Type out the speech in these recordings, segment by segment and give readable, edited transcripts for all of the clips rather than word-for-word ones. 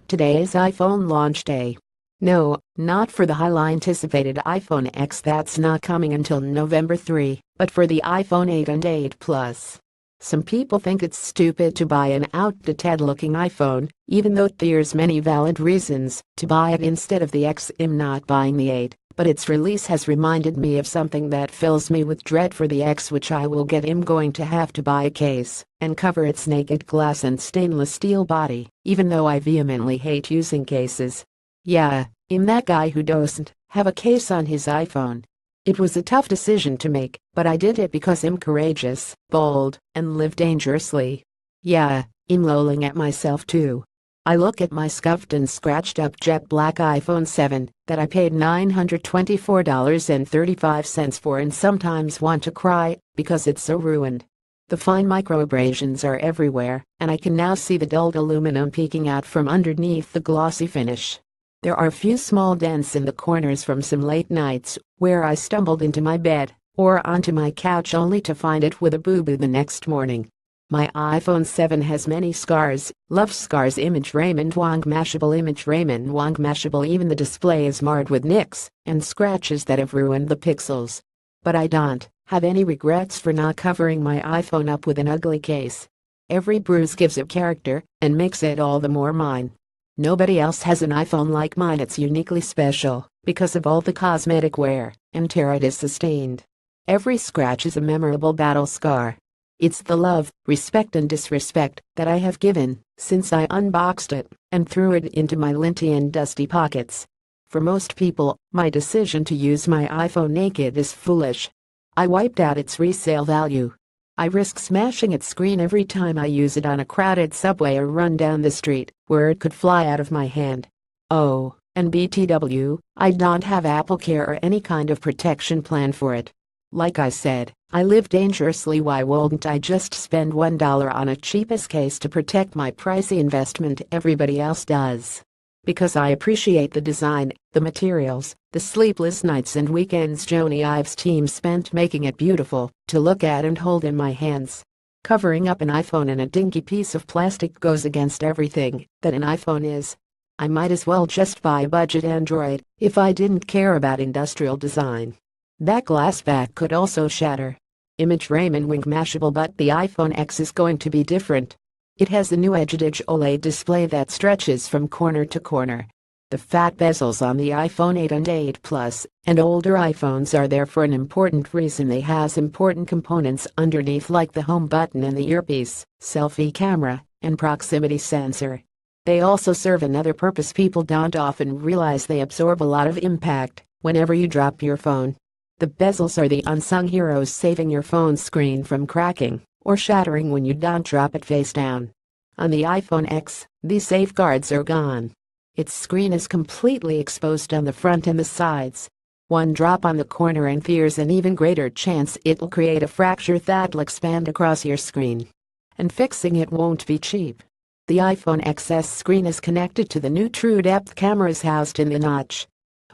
Today is iPhone launch day. No, not for the highly anticipated iPhone X that's not coming until November 3, but for the iPhone 8 and 8 Plus. Some people think it's stupid to buy an outdated looking iPhone, even though there's many valid reasons to buy it instead of the X. I'm not buying the 8, but its release has reminded me of something that fills me with dread for the X, which I will get. I'm going to have to buy a case and cover its naked glass and stainless steel body, even though I vehemently hate using cases. Yeah, I'm that guy who doesn't have a case on his iPhone. It was a tough decision to make, but I did it because I'm courageous, bold, and live dangerously. Yeah, I'm lolling at myself too. I look at my scuffed and scratched up jet black iPhone 7 that I paid $924.35 for and sometimes want to cry because it's so ruined. The fine microabrasions are everywhere, and I can now see the dulled aluminum peeking out from underneath the glossy finish. There are a few small dents in the corners from some late nights where I stumbled into my bed or onto my couch only to find it with a boo-boo the next morning. My iPhone 7 has many scars, love scars, image Raymond Wong mashable, image Raymond Wong mashable. Even the display is marred with nicks and scratches that have ruined the pixels. But I don't have any regrets for not covering my iPhone up with an ugly case. Every bruise gives it character and makes it all the more mine. Nobody else has an iPhone like mine. It's uniquely special because of all the cosmetic wear and tear it has sustained. Every scratch is a memorable battle scar. It's the love, respect and disrespect that I have given since I unboxed it and threw it into my linty and dusty pockets. For most people, my decision to use my iPhone naked is foolish. I wiped out its resale value. I risk smashing its screen every time I use it on a crowded subway or run down the street where it could fly out of my hand. Oh, and BTW, I don't have AppleCare or any kind of protection plan for it. Like I said, I live dangerously. Why wouldn't I just spend $1 on a cheapest case to protect my pricey investment? Everybody else does. Because I appreciate the design, the materials, the sleepless nights and weekends Jony Ive's team spent making it beautiful to look at and hold in my hands. Covering up an iPhone in a dinky piece of plastic goes against everything that an iPhone is. I might as well just buy a budget Android if I didn't care about industrial design. That glass back could also shatter. Image Raymond Wing mashable, but the iPhone X is going to be different. It has a new Edge OLED display that stretches from corner to corner. The fat bezels on the iPhone 8 and 8 Plus and older iPhones are there for an important reason. They has important components underneath like the home button and the earpiece, selfie camera, and proximity sensor. They also serve another purpose people don't often realize. They absorb a lot of impact whenever you drop your phone. The bezels are the unsung heroes, saving your phone screen from cracking or shattering when you don't drop it face down. On the iPhone X, these safeguards are gone. Its screen is completely exposed on the front and the sides. One drop on the corner and there's an even greater chance it'll create a fracture that'll expand across your screen. And fixing it won't be cheap. The iPhone XS screen is connected to the new True Depth cameras housed in the notch.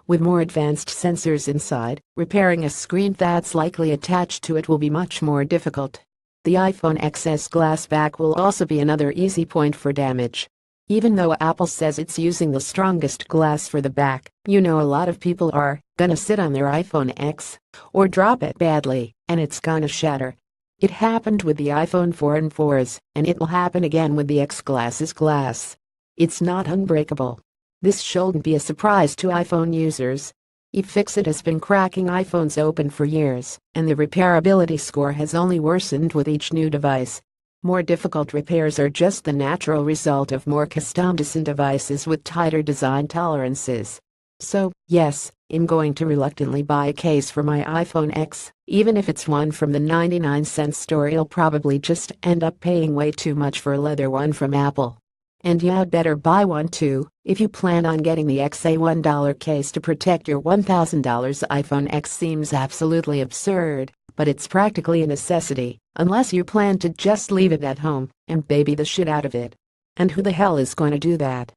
With more advanced sensors inside, repairing a screen that's likely attached to it will be much more difficult. The iPhone XS glass back will also be another easy point for damage. Even though Apple says it's using the strongest glass for the back, a lot of people are gonna sit on their iPhone X or drop it badly and it's gonna shatter. It happened with the iPhone 4 and 4s, and it'll happen again with the X glass's glass. It's not unbreakable. This shouldn't be a surprise to iPhone users. iFixit has been cracking iPhones open for years, and the repairability score has only worsened with each new device. More difficult repairs are just the natural result of more custom-designed devices with tighter design tolerances. So, yes, I'm going to reluctantly buy a case for my iPhone X, even if it's one from the 99-cent store. I'll probably just end up paying way too much for a leather one from Apple. And you'd better buy one too, if you plan on getting the X. A $1 case to protect your $1,000 iPhone X seems absolutely absurd, but it's practically a necessity, unless you plan to just leave it at home and baby the shit out of it. And who the hell is going to do that?